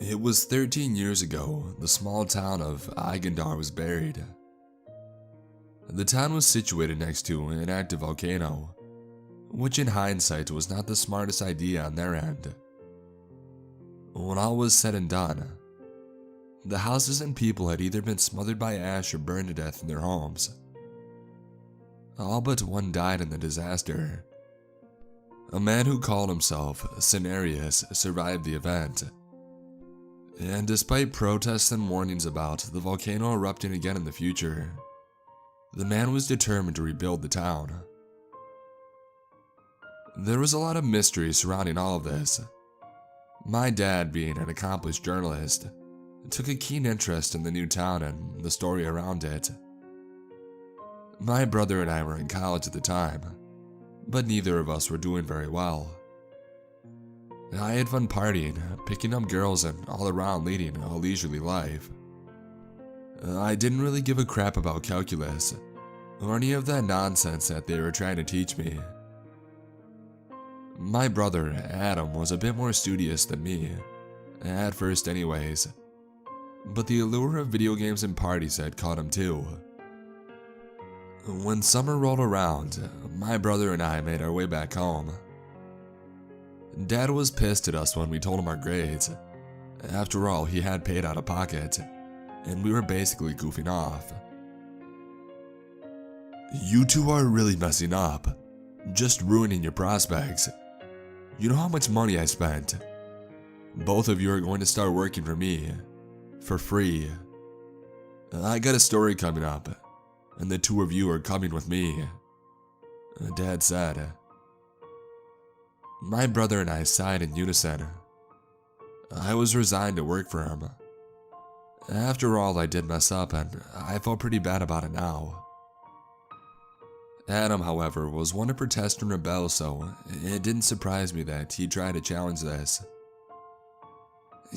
It was 13 years ago, the small town of Eigendar was buried. The town was situated next to an active volcano, which in hindsight was not the smartest idea on their end. When all was said and done, the houses and people had either been smothered by ash or burned to death in their homes. All but one died in the disaster. A man who called himself Cenarius survived the event. And despite protests and warnings about the volcano erupting again in the future, the man was determined to rebuild the town. There was a lot of mystery surrounding all of this. My dad, being an accomplished journalist, took a keen interest in the new town and the story around it. My brother and I were in college at the time, but neither of us were doing very well. I had fun partying, picking up girls, and all around leading a leisurely life. I didn't really give a crap about calculus, or any of that nonsense that they were trying to teach me. My brother, Adam, was a bit more studious than me, at first anyways, but the allure of video games and parties had caught him too. When summer rolled around, my brother and I made our way back home. Dad was pissed at us when we told him our grades. After all, he had paid out of pocket, and we were basically goofing off. "You two are really messing up, just ruining your prospects. You know how much money I spent? Both of you are going to start working for me, for free. I got a story coming up, and the two of you are coming with me," Dad said. My brother and I sighed in unison. I was resigned to work for him. After all, I did mess up, and I felt pretty bad about it now. Adam, however, was one to protest and rebel, so it didn't surprise me that he tried to challenge this.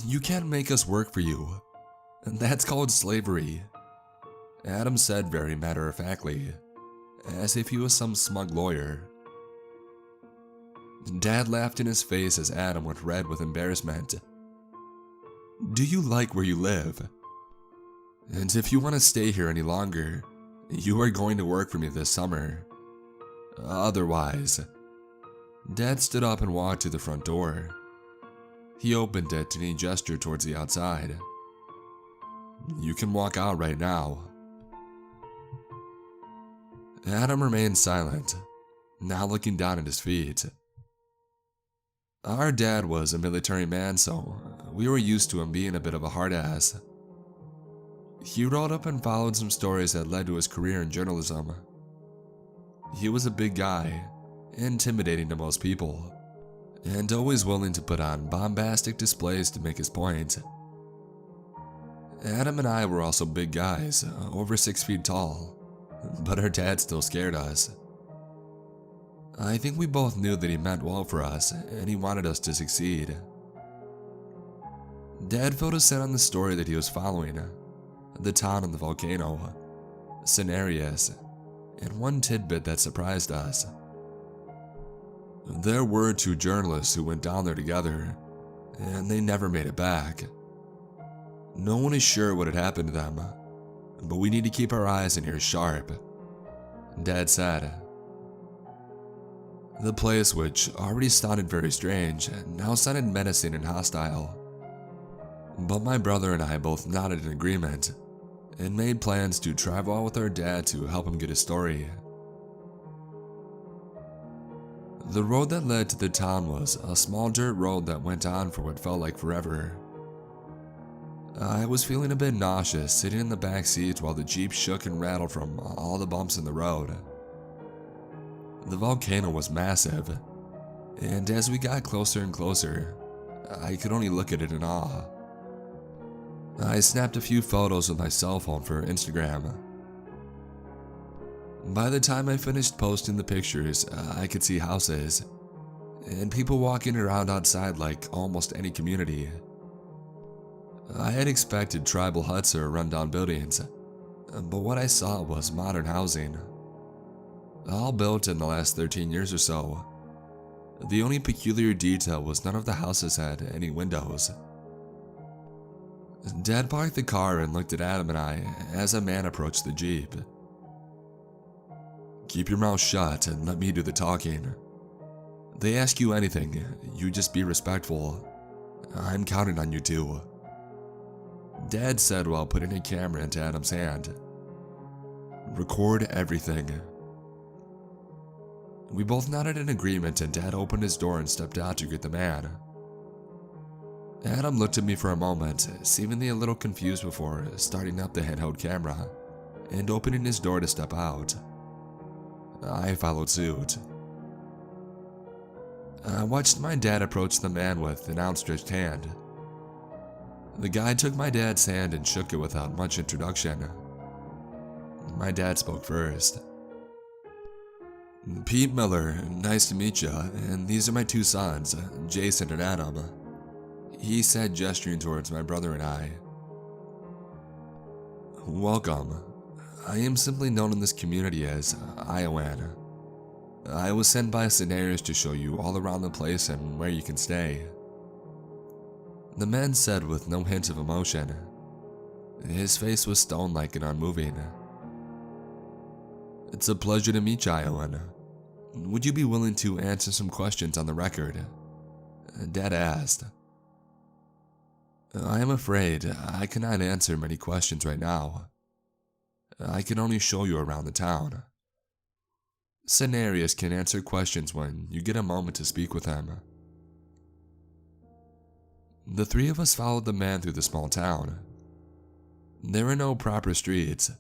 "You can't make us work for you. That's called slavery," Adam said very matter-of-factly, as if he was some smug lawyer. Dad laughed in his face as Adam went red with embarrassment. "Do you like where you live? And if you want to stay here any longer, you are going to work for me this summer. Otherwise..." Dad stood up and walked to the front door. He opened it and he gestured towards the outside. "You can walk out right now." Adam remained silent, now looking down at his feet. Our dad was a military man, so we were used to him being a bit of a hard ass. He rolled up and followed some stories that led to his career in journalism. He was a big guy, intimidating to most people, and always willing to put on bombastic displays to make his point. Adam and I were also big guys, over 6 feet tall, but our dad still scared us. I think we both knew that he meant well for us, and he wanted us to succeed. Dad filled us in on the story that he was following, the town and the volcano, Cenarius, and one tidbit that surprised us. There were 2 journalists who went down there together, and they never made it back. No one is sure what had happened to them, but we need to keep our eyes and ears sharp, Dad said. The place, which already sounded very strange, now sounded menacing and hostile. But my brother and I both nodded in agreement, and made plans to travel with our dad to help him get his story. The road that led to the town was a small dirt road that went on for what felt like forever. I was feeling a bit nauseous sitting in the back seat while the Jeep shook and rattled from all the bumps in the road. The volcano was massive, and as we got closer and closer, I could only look at it in awe. I snapped a few photos with my cell phone for Instagram. By the time I finished posting the pictures, I could see houses, and people walking around outside like almost any community. I had expected tribal huts or rundown buildings, but what I saw was modern housing. All built in the last 13 years or so. The only peculiar detail was none of the houses had any windows. Dad parked the car and looked at Adam and I as a man approached the Jeep. "Keep your mouth shut and let me do the talking. They ask you anything, you just be respectful. I'm counting on you too," Dad said while putting a camera into Adam's hand. "Record everything." We both nodded in agreement and Dad opened his door and stepped out to greet the man. Adam looked at me for a moment, seemingly a little confused before starting up the handheld camera and opening his door to step out. I followed suit. I watched my dad approach the man with an outstretched hand. The guy took my dad's hand and shook it without much introduction. My dad spoke first. "Pete Miller, nice to meet you, and these are my two sons, Jason and Adam," he said, gesturing towards my brother and I. "Welcome. I am simply known in this community as Iowan. I was sent by Scenarios to show you all around the place and where you can stay," the man said with no hint of emotion. His face was stone-like and unmoving. "It's a pleasure to meet you, Iowan. Would you be willing to answer some questions on the record?" Dad asked. "I am afraid I cannot answer many questions right now. I can only show you around the town. Scenarios can answer questions when you get a moment to speak with him." The three of us followed the man through the small town. There were no proper streets,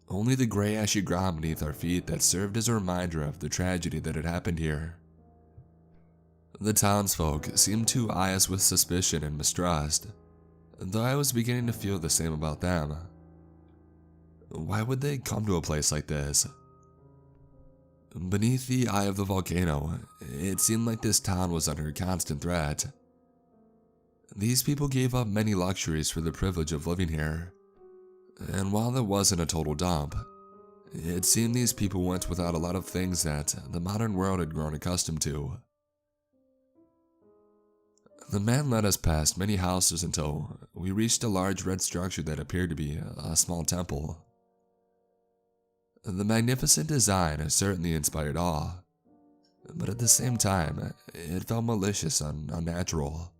only the gray ashy ground beneath our feet that served as a reminder of the tragedy that had happened here. The townsfolk seemed to eye us with suspicion and mistrust, though I was beginning to feel the same about them. Why would they come to a place like this? Beneath the eye of the volcano, it seemed like this town was under constant threat. These people gave up many luxuries for the privilege of living here, and while there wasn't a total dump, it seemed these people went without a lot of things that the modern world had grown accustomed to. The man led us past many houses until we reached a large red structure that appeared to be a small temple. The magnificent design certainly inspired awe, but at the same time, it felt malicious and unnatural.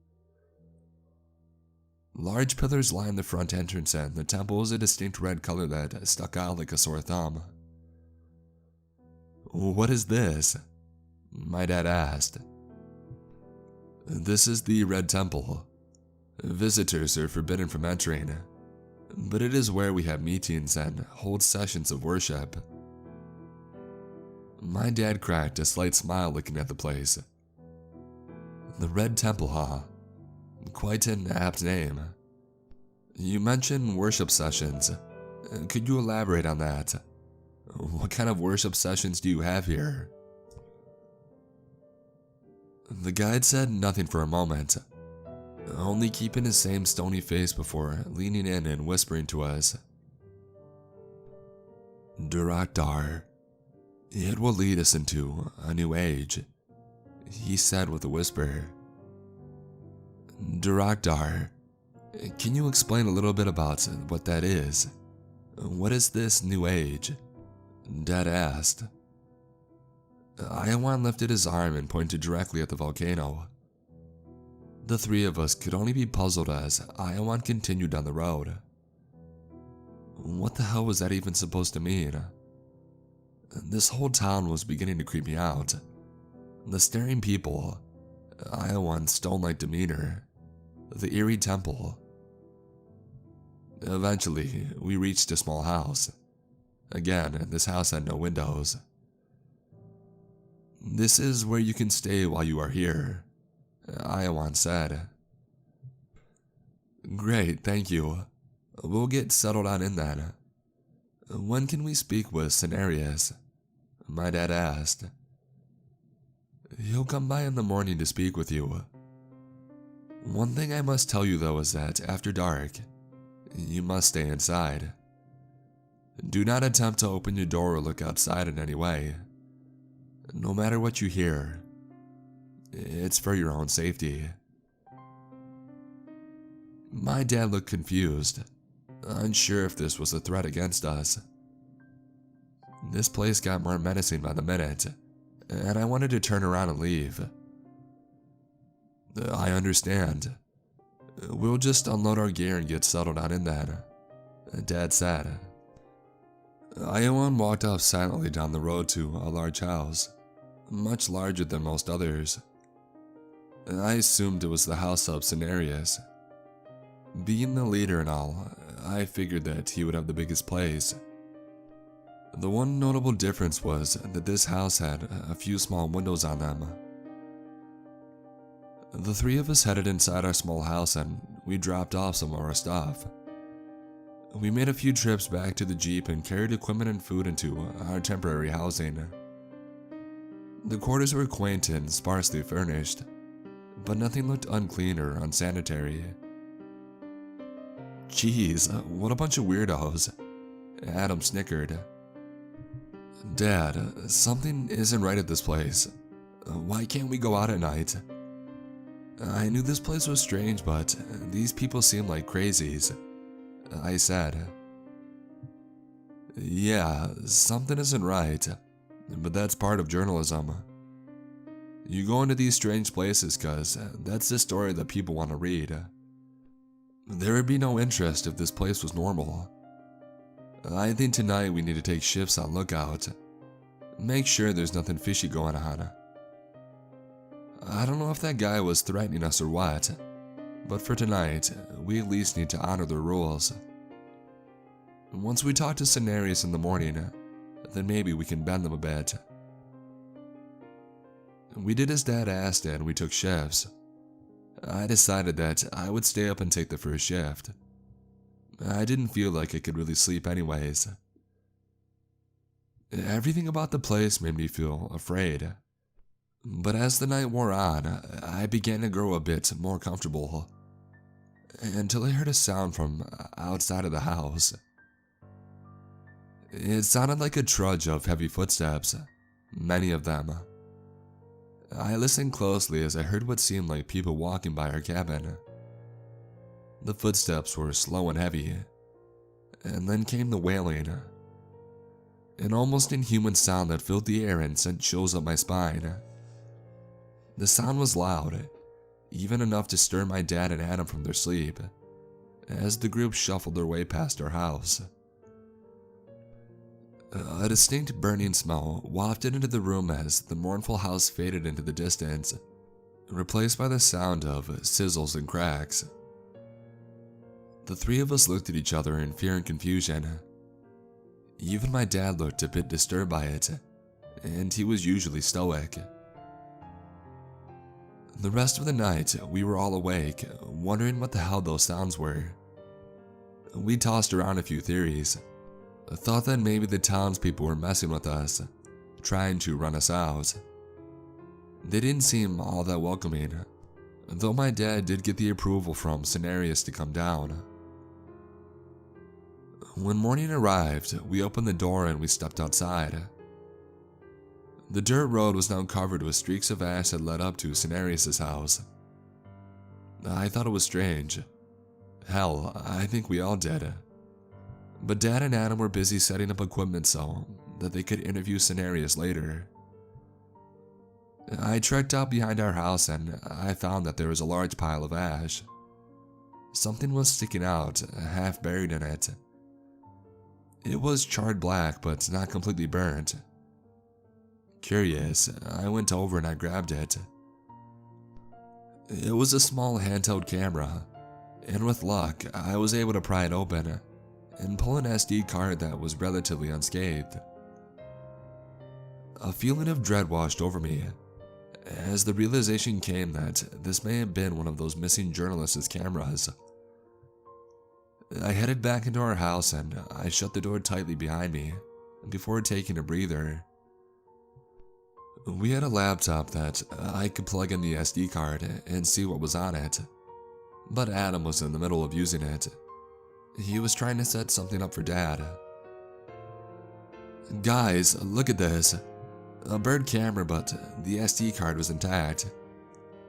Large pillars lined the front entrance and the temple was a distinct red color that stuck out like a sore thumb. "What is this?" my dad asked. "This is the Red Temple. Visitors are forbidden from entering, but it is where we have meetings and hold sessions of worship." My dad cracked a slight smile looking at the place. "The Red Temple, huh? Quite an apt name. You mentioned worship sessions. Could you elaborate on that? What kind of worship sessions do you have here?" The guide said nothing for a moment, only keeping his same stony face before leaning in and whispering to us. "Director, it will lead us into a new age," he said with a whisper. "Director, can you explain a little bit about what that is? What is this new age?" Dad asked. Iowan lifted his arm and pointed directly at the volcano. The three of us could only be puzzled as Iowan continued down the road. What the hell was that even supposed to mean? This whole town was beginning to creep me out. The staring people, Iowan's stone-like demeanor, the eerie temple. Eventually, we reached a small house. Again, this house had no windows. "This is where you can stay while you are here," Iowan said. "Great, thank you. We'll get settled on in then. When can we speak with Scenarios?" my dad asked. "He'll come by in the morning to speak with you. One thing I must tell you though is that after dark, you must stay inside. Do not attempt to open your door or look outside in any way. No matter what you hear, it's for your own safety." My dad looked confused, unsure if this was a threat against us. This place got more menacing by the minute, and I wanted to turn around and leave. I understand. We'll just unload our gear and get settled down in that, Dad said. Iowan walked off silently down the road to a large house, much larger than most others. I assumed it was the house of Cenarius. Being the leader and all, I figured that he would have the biggest place. The one notable difference was that this house had a few small windows on them. The three of us headed inside our small house and we dropped off some of our stuff. We made a few trips back to the Jeep and carried equipment and food into our temporary housing. The quarters were quaint and sparsely furnished, but nothing looked unclean or unsanitary. Jeez, what a bunch of weirdos, Adam snickered. Dad, something isn't right at this place. Why can't we go out at night? I knew this place was strange, but these people seem like crazies, I said. Yeah, something isn't right, but that's part of journalism. You go into these strange places because that's the story that people want to read. There would be no interest if this place was normal. I think tonight we need to take shifts on lookout. Make sure there's nothing fishy going on. I don't know if that guy was threatening us or what, but for tonight, we at least need to honor the rules. Once we talk to Cenarius in the morning, then maybe we can bend them a bit. We did as Dad asked and we took shifts. I decided that I would stay up and take the first shift. I didn't feel like I could really sleep anyways. Everything about the place made me feel afraid. But as the night wore on, I began to grow a bit more comfortable. Until I heard a sound from outside of the house. It sounded like a trudge of heavy footsteps, many of them. I listened closely as I heard what seemed like people walking by our cabin. The footsteps were slow and heavy, and then came the wailing. An almost inhuman sound that filled the air and sent chills up my spine. The sound was loud, even enough to stir my dad and Adam from their sleep, as the group shuffled their way past our house. A distinct burning smell wafted into the room as the mournful house faded into the distance, replaced by the sound of sizzles and cracks. The three of us looked at each other in fear and confusion. Even my dad looked a bit disturbed by it, and he was usually stoic. The rest of the night, we were all awake, wondering what the hell those sounds were. We tossed around a few theories. Thought that maybe the townspeople were messing with us, trying to run us out. They didn't seem all that welcoming, though my dad did get the approval from Cenarius to come down. When morning arrived, we opened the door and we stepped outside. The dirt road was now covered with streaks of ash that led up to Cenarius' house. I thought it was strange. Hell, I think we all did. But Dad and Adam were busy setting up equipment so that they could interview Cenarius later. I trekked out behind our house and I found that there was a large pile of ash. Something was sticking out, half buried in it. It was charred black, but not completely burnt. Curious, I went over and I grabbed it. It was a small handheld camera, and with luck, I was able to pry it open and pull an SD card that was relatively unscathed. A feeling of dread washed over me, as the realization came that this may have been one of those missing journalists' cameras. I headed back into our house and I shut the door tightly behind me before taking a breather. We had a laptop that I could plug in the SD card and see what was on it, but Adam was in the middle of using it. He was trying to set something up for Dad. Guys, look at this. A bird camera, but the SD card was intact.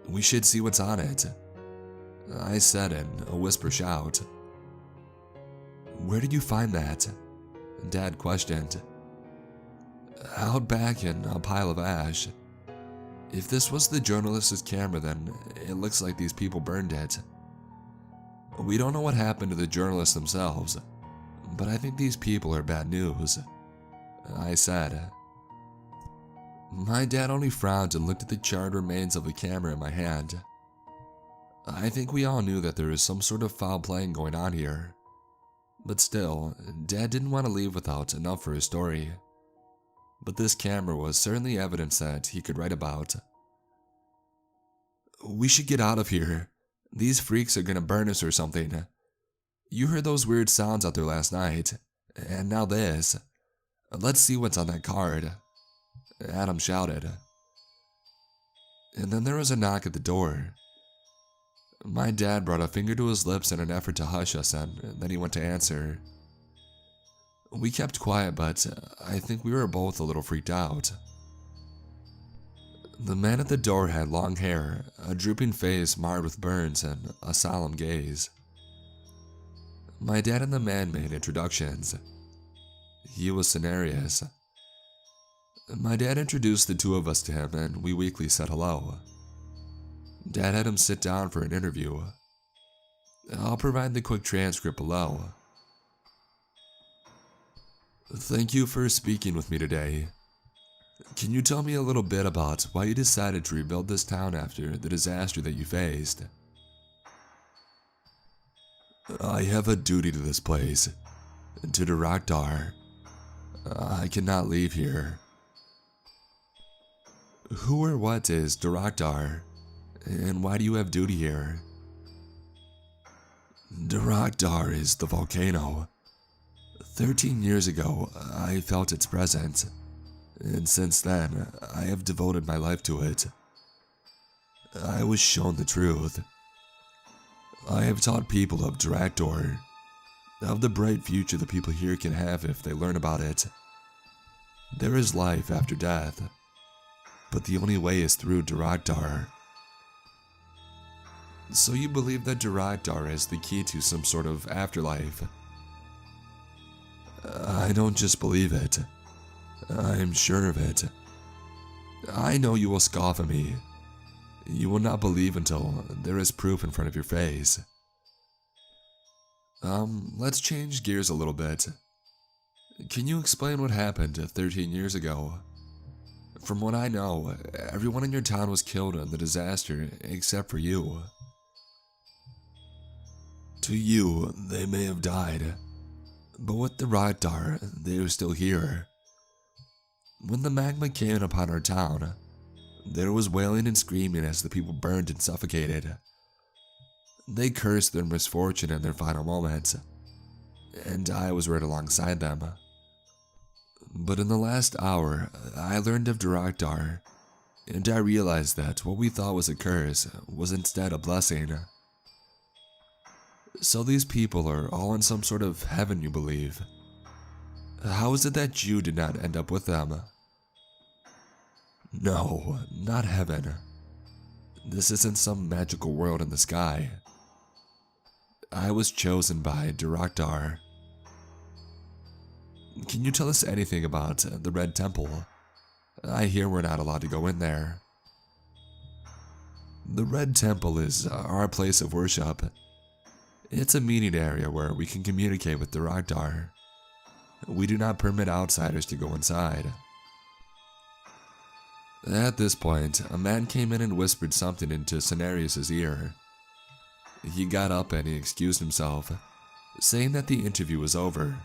We should see what's on it, I said in a whisper shout. "Where did you find that?" Dad questioned. "Out back in a pile of ash. If this was the journalist's camera, then it looks like these people burned it. We don't know what happened to the journalists themselves, but I think these people are bad news," I said. My dad only frowned and looked at the charred remains of the camera in my hand. I think we all knew that there was some sort of foul playing going on here. But still, Dad didn't want to leave without enough for his story. But this camera was certainly evidence that he could write about. "We should get out of here. These freaks are gonna burn us or something. You heard those weird sounds out there last night, and now this. Let's see what's on that card," Adam shouted. And then there was a knock at the door. My dad brought a finger to his lips in an effort to hush us, and then he went to answer. We kept quiet, but I think we were both a little freaked out. The man at the door had long hair, a drooping face marred with burns, and a solemn gaze. My dad and the man made introductions. He was Cenarius. My dad introduced the two of us to him, and we weakly said hello. Dad had him sit down for an interview. I'll provide the quick transcript below. "Thank you for speaking with me today. Can you tell me a little bit about why you decided to rebuild this town after the disaster that you faced?" "I have a duty to this place, to Durakdar. I cannot leave here." "Who or what is Durakdar? And why do you have duty here?" "Durakdar is the volcano. 13 years ago, I felt its presence, and since then, I have devoted my life to it. I was shown the truth. I have taught people of Durakdar, of the bright future the people here can have if they learn about it. There is life after death, but the only way is through Durakdar." "So you believe that Durakdar is the key to some sort of afterlife?" "I don't just believe it. I'm sure of it. I know you will scoff at me. You will not believe until there is proof in front of your face." Let's change gears a little bit. Can you explain what happened 13 years ago? From what I know, everyone in your town was killed in the disaster except for you." "To you, they may have died, but with the Durakdar, they are still here. When the magma came upon our town, there was wailing and screaming as the people burned and suffocated. They cursed their misfortune in their final moments, and I was right alongside them. But in the last hour, I learned of Durakdar, and I realized that what we thought was a curse was instead a blessing. So these people are all in some sort of heaven, you believe? How is it that you did not end up with them?" "No, not heaven. This isn't some magical world in the sky. I was chosen by Durakdar." "Can you tell us anything about the Red Temple? I hear we're not allowed to go in there." "The Red Temple is our place of worship. It's a meeting area where we can communicate with Durakdar. We do not permit outsiders to go inside." At this point, a man came in and whispered something into Cenarius' ear. He got up and he excused himself, saying that the interview was over,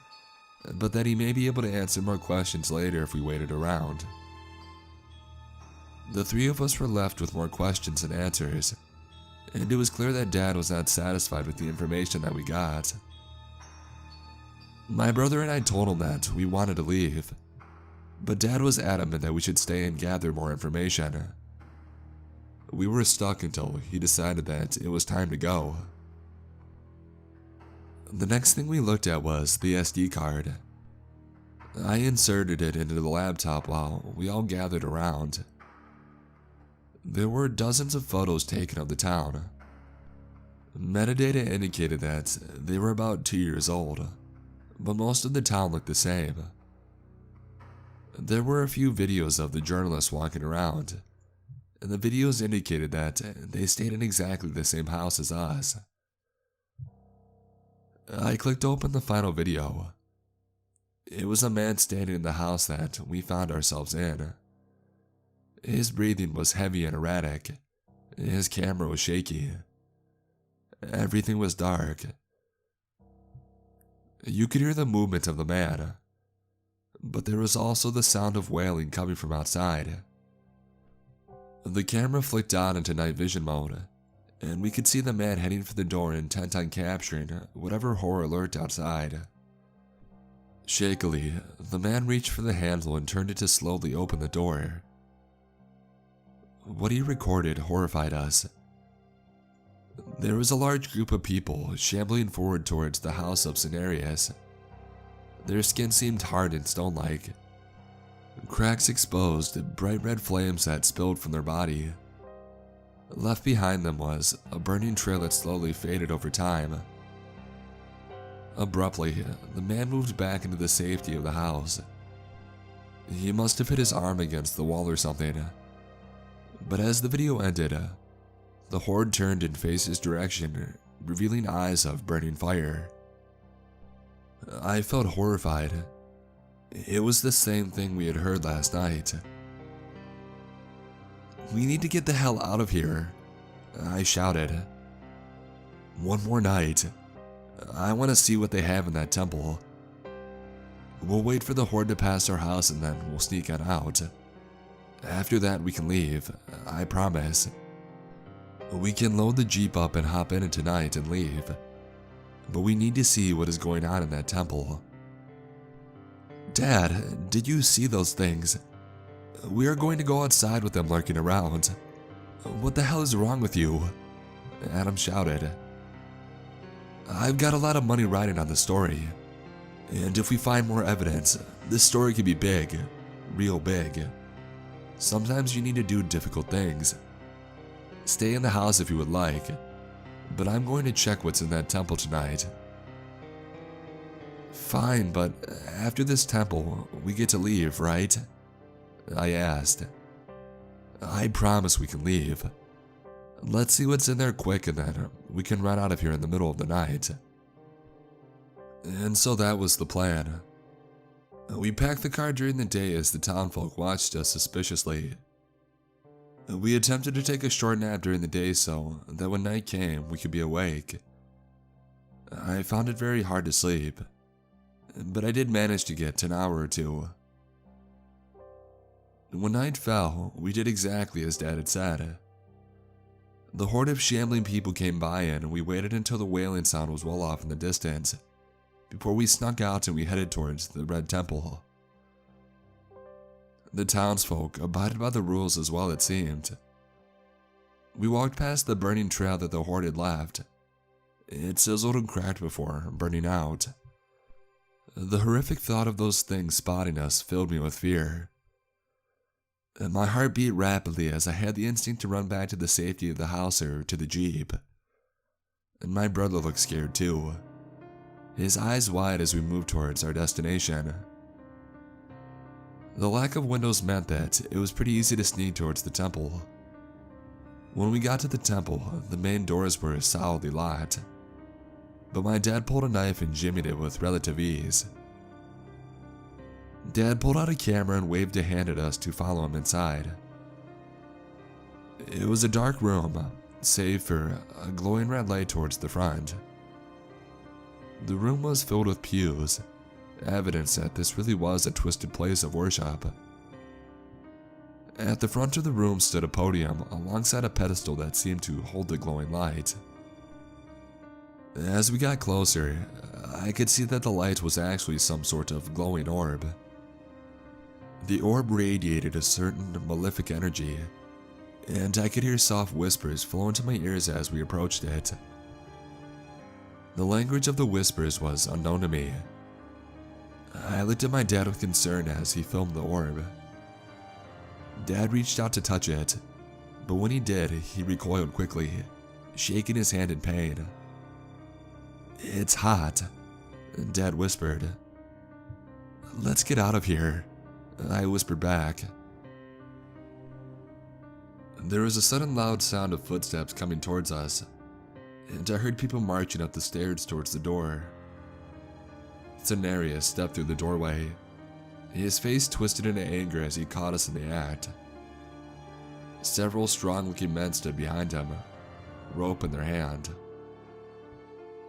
but that he may be able to answer more questions later if we waited around. The three of us were left with more questions and answers, and it was clear that Dad was not satisfied with the information that we got. My brother and I told him that we wanted to leave, but Dad was adamant that we should stay and gather more information. We were stuck until he decided that it was time to go. The next thing we looked at was the SD card. I inserted it into the laptop while we all gathered around. There were dozens of photos taken of the town. Metadata indicated that they were about 2 years old, but most of the town looked the same. There were a few videos of the journalists walking around, and the videos indicated that they stayed in exactly the same house as us. I clicked open the final video. It was a man standing in the house that we found ourselves in. His breathing was heavy and erratic. His camera was shaky. Everything was dark. You could hear the movement of the man, but there was also the sound of wailing coming from outside. The camera flicked on into night vision mode, and we could see the man heading for the door intent on capturing whatever horror lurked outside. Shakily, the man reached for the handle and turned it to slowly open the door. What he recorded horrified us. There was a large group of people shambling forward towards the house of Cenarius. Their skin seemed hard and stone-like. Cracks exposed, bright red flames that spilled from their body. Left behind them was a burning trail that slowly faded over time. Abruptly, the man moved back into the safety of the house. He must have hit his arm against the wall or something. But as the video ended, the horde turned and faced his direction, revealing eyes of burning fire. I felt horrified. It was the same thing we had heard last night. "We need to get the hell out of here," I shouted. "One more night. I want to see what they have in that temple. We'll wait for the horde to pass our house and then we'll sneak on out. After that we can leave, I promise. We can load the Jeep up and hop in it tonight and leave. But we need to see what is going on in that temple." "Dad, did you see those things? We are going to go outside with them lurking around. What the hell is wrong with you?" Adam shouted. "I've got a lot of money riding on the story. And if we find more evidence, this story could be big. Real big. Sometimes you need to do difficult things. Stay in the house if you would like, but I'm going to check what's in that temple tonight." "Fine, but after this temple, we get to leave, right?" I asked. "I promise we can leave. Let's see what's in there quick and then we can run out of here in the middle of the night." And so that was the plan. We packed the car during the day as the townfolk watched us suspiciously. We attempted to take a short nap during the day so that when night came we could be awake. I found it very hard to sleep, but I did manage to get an hour or two. When night fell, we did exactly as Dad had said. The horde of shambling people came by and we waited until the wailing sound was well off in the distance before we snuck out and we headed towards the Red Temple. The townsfolk abided by the rules as well, it seemed. We walked past the burning trail that the horde had left. It sizzled and cracked before burning out. The horrific thought of those things spotting us filled me with fear. My heart beat rapidly as I had the instinct to run back to the safety of the house or to the Jeep. And my brother looked scared too, his eyes wide as we moved towards our destination. The lack of windows meant that it was pretty easy to sneak towards the temple. When we got to the temple, the main doors were solidly locked, but my dad pulled a knife and jimmied it with relative ease. Dad pulled out a camera and waved a hand at us to follow him inside. It was a dark room, save for a glowing red light towards the front. The room was filled with pews, evidence that this really was a twisted place of worship. At the front of the room stood a podium alongside a pedestal that seemed to hold the glowing light. As we got closer, I could see that the light was actually some sort of glowing orb. The orb radiated a certain malefic energy, and I could hear soft whispers flow into my ears as we approached it. The language of the whispers was unknown to me. I looked at my dad with concern as he filmed the orb. Dad reached out to touch it, but when he did, he recoiled quickly, shaking his hand in pain. "It's hot," Dad whispered. "Let's get out of here," I whispered back. There was a sudden loud sound of footsteps coming towards us, and I heard people marching up the stairs towards the door. Cenarius stepped through the doorway, his face twisted in anger as he caught us in the act. Several strong-looking men stood behind him, rope in their hand.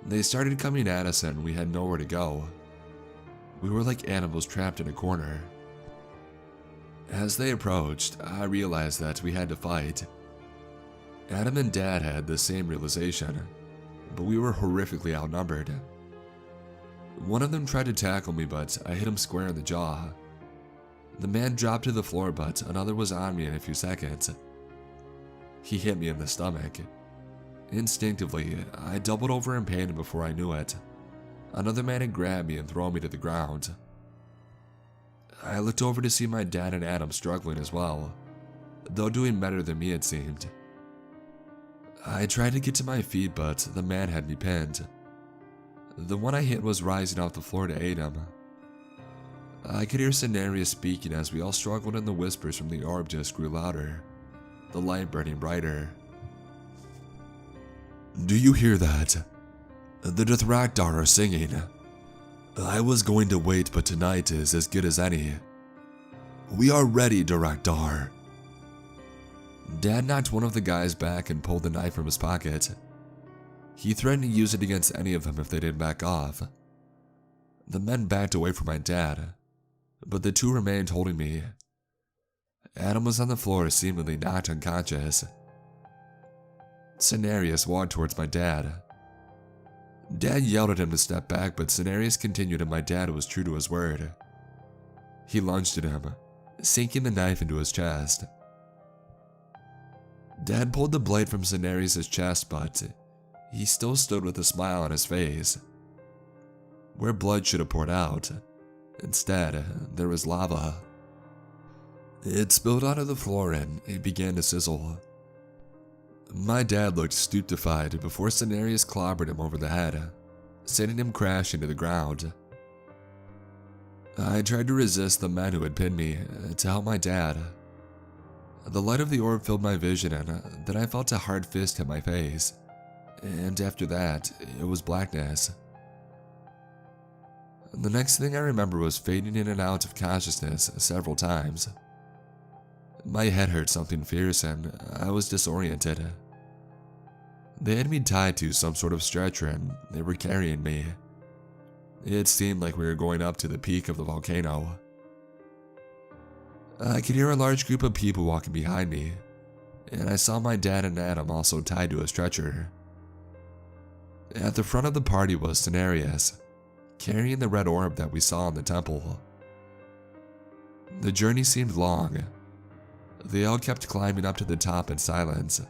They started coming at us and we had nowhere to go. We were like animals trapped in a corner. As they approached, I realized that we had to fight. Adam and Dad had the same realization, but we were horrifically outnumbered. One of them tried to tackle me, but I hit him square in the jaw. The man dropped to the floor, but another was on me in a few seconds. He hit me in the stomach. Instinctively, I doubled over in pain, and before I knew it, another man had grabbed me and thrown me to the ground. I looked over to see my dad and Adam struggling as well, though doing better than me it seemed. I tried to get to my feet, but the man had me pinned. The one I hit was rising off the floor to aid him. I could hear Cenarius speaking as we all struggled, and the whispers from the orb just grew louder, the light burning brighter. "Do you hear that? The Dothraki are singing. I was going to wait, but tonight is as good as any. We are ready, Dothraki." Dad knocked one of the guys back and pulled the knife from his pocket. He threatened to use it against any of them if they didn't back off. The men backed away from my dad, but the two remained holding me. Adam was on the floor, seemingly knocked unconscious. Cenarius walked towards my dad. Dad yelled at him to step back, but Cenarius continued, and my dad was true to his word. He lunged at him, sinking the knife into his chest. Dad pulled the blade from Cenarius' chest, but he still stood with a smile on his face. Where blood should have poured out, instead, there was lava. It spilled onto the floor and it began to sizzle. My dad looked stupefied before Cenarius clobbered him over the head, sending him crashing to the ground. I tried to resist the men who had pinned me to help my dad. The light of the orb filled my vision, and then I felt a hard fist hit my face, and after that, it was blackness. The next thing I remember was fading in and out of consciousness several times. My head hurt something fierce and I was disoriented. They had me tied to some sort of stretcher and they were carrying me. It seemed like we were going up to the peak of the volcano. I could hear a large group of people walking behind me, and I saw my dad and Adam also tied to a stretcher. At the front of the party was Cenarius, carrying the red orb that we saw in the temple. The journey seemed long. They all kept climbing up to the top in silence.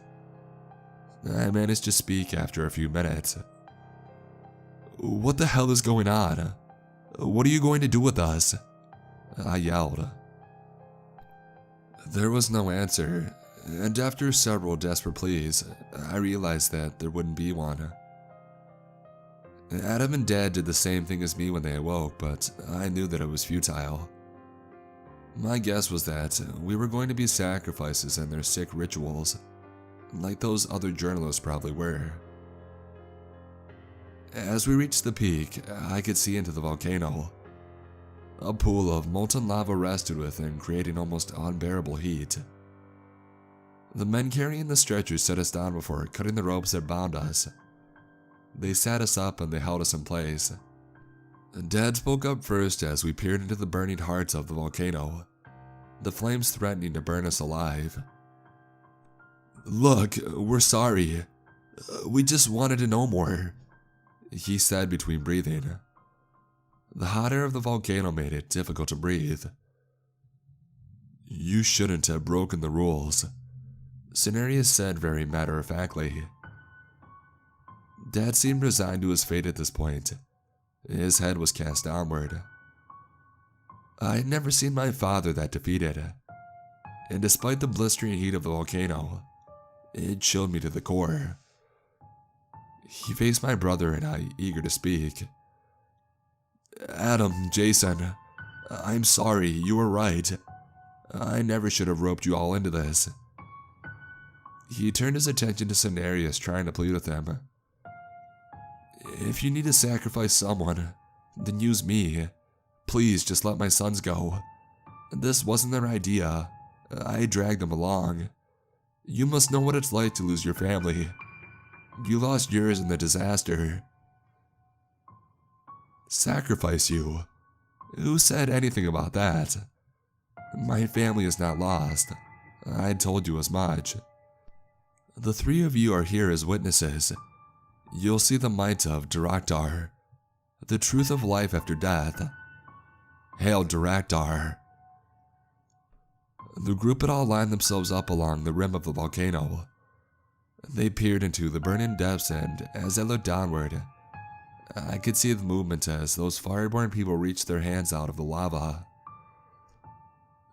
I managed to speak after a few minutes. "What the hell is going on? What are you going to do with us?" I yelled. There was no answer, and after several desperate pleas, I realized that there wouldn't be one. Adam and Dad did the same thing as me when they awoke, but I knew that it was futile. My guess was that we were going to be sacrifices in their sick rituals, like those other journalists probably were. As we reached the peak, I could see into the volcano. A pool of molten lava rested within, creating almost unbearable heat. The men carrying the stretchers set us down before cutting the ropes that bound us. They sat us up and they held us in place. Dad spoke up first as we peered into the burning heart of the volcano, the flames threatening to burn us alive. "Look, we're sorry. We just wanted to know more," he said between breathing. The hot air of the volcano made it difficult to breathe. "You shouldn't have broken the rules," Cenarius said very matter-of-factly. Dad seemed resigned to his fate at this point. His head was cast downward. I had never seen my father that defeated, and despite the blistering heat of the volcano, it chilled me to the core. He faced my brother and I, eager to speak. Adam, Jason, I'm sorry, you were right. I never should have roped you all into this. He turned his attention to Cenarius, trying to plead with him. If you need to sacrifice someone, then use me. Please just let my sons go. This wasn't their idea. I dragged them along. You must know what it's like to lose your family. You lost yours in the disaster. Sacrifice you? Who said anything about that? My family is not lost. I told you as much. The three of you are here as witnesses. You'll see the might of Duraktar, the truth of life after death. Hail Duraktar. The group had all lined themselves up along the rim of the volcano. They peered into the burning depths, and as I looked downward, I could see the movement as those fireborn people reached their hands out of the lava.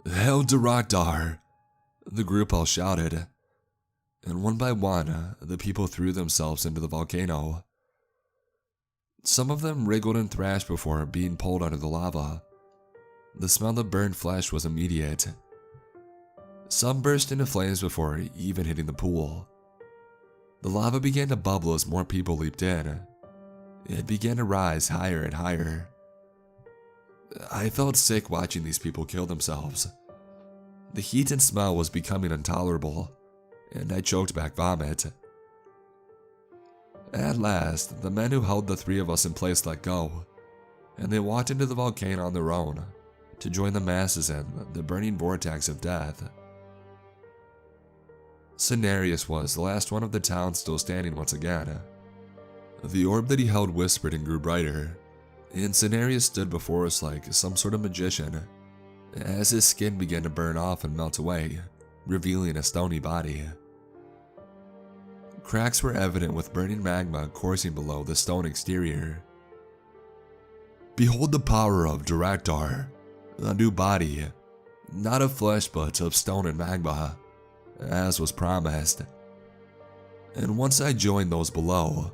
Hail Duraktar! The group all shouted, and one by one, the people threw themselves into the volcano. Some of them wriggled and thrashed before being pulled under the lava. The smell of burned flesh was immediate. Some burst into flames before even hitting the pool. The lava began to bubble as more people leaped in. It began to rise higher and higher. I felt sick watching these people kill themselves. The heat and smell was becoming intolerable, and I choked back vomit. At last, the men who held the three of us in place let go, and they walked into the volcano on their own to join the masses in the burning vortex of death. Cenarius was the last one of the town still standing once again. The orb that he held whispered and grew brighter, and Cenarius stood before us like some sort of magician, as his skin began to burn off and melt away, revealing a stony body. Cracks were evident with burning magma coursing below the stone exterior. Behold the power of Duraktar, a new body, not of flesh but of stone and magma, as was promised. And once I joined those below,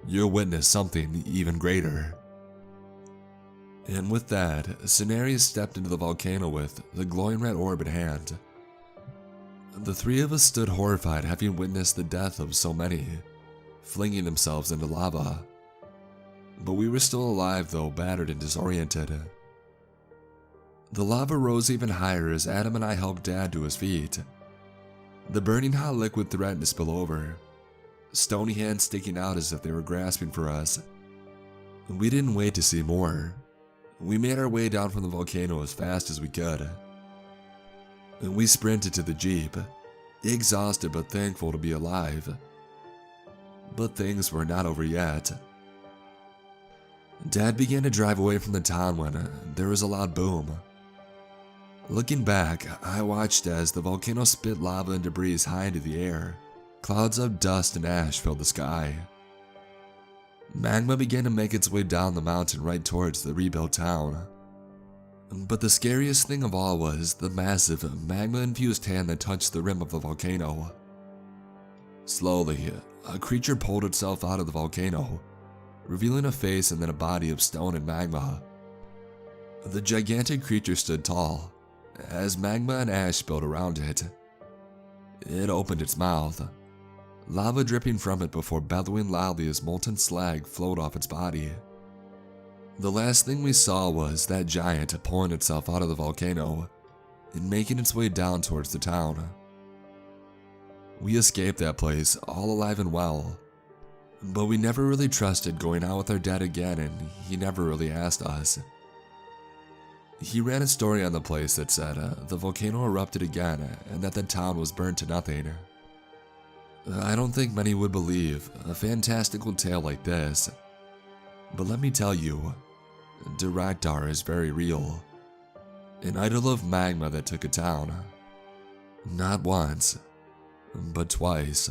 you'll witness something even greater. And with that, Cenarius stepped into the volcano with the glowing red orb in hand. The three of us stood horrified, having witnessed the death of so many, flinging themselves into lava. But we were still alive, though battered and disoriented. The lava rose even higher as Adam and I helped Dad to his feet. The burning hot liquid threatened to spill over, stony hands sticking out as if they were grasping for us. We didn't wait to see more. We made our way down from the volcano as fast as we could. And we sprinted to the Jeep, exhausted but thankful to be alive. But things were not over yet. Dad began to drive away from the town when there was a loud boom. Looking back, I watched as the volcano spit lava and debris high into the air. Clouds of dust and ash filled the sky. Magma began to make its way down the mountain right towards the rebuilt town. But the scariest thing of all was the massive, magma-infused hand that touched the rim of the volcano. Slowly, a creature pulled itself out of the volcano, revealing a face and then a body of stone and magma. The gigantic creature stood tall, as magma and ash spilled around it. It opened its mouth, lava dripping from it before bellowing loudly as molten slag flowed off its body. The last thing we saw was that giant pulling itself out of the volcano and making its way down towards the town. We escaped that place, all alive and well, but we never really trusted going out with our dad again, and he never really asked us. He ran a story on the place that said the volcano erupted again and that the town was burned to nothing. I don't think many would believe a fantastical tale like this, but let me tell you, Duraktar is very real. An idol of magma that took a town. Not once, but twice.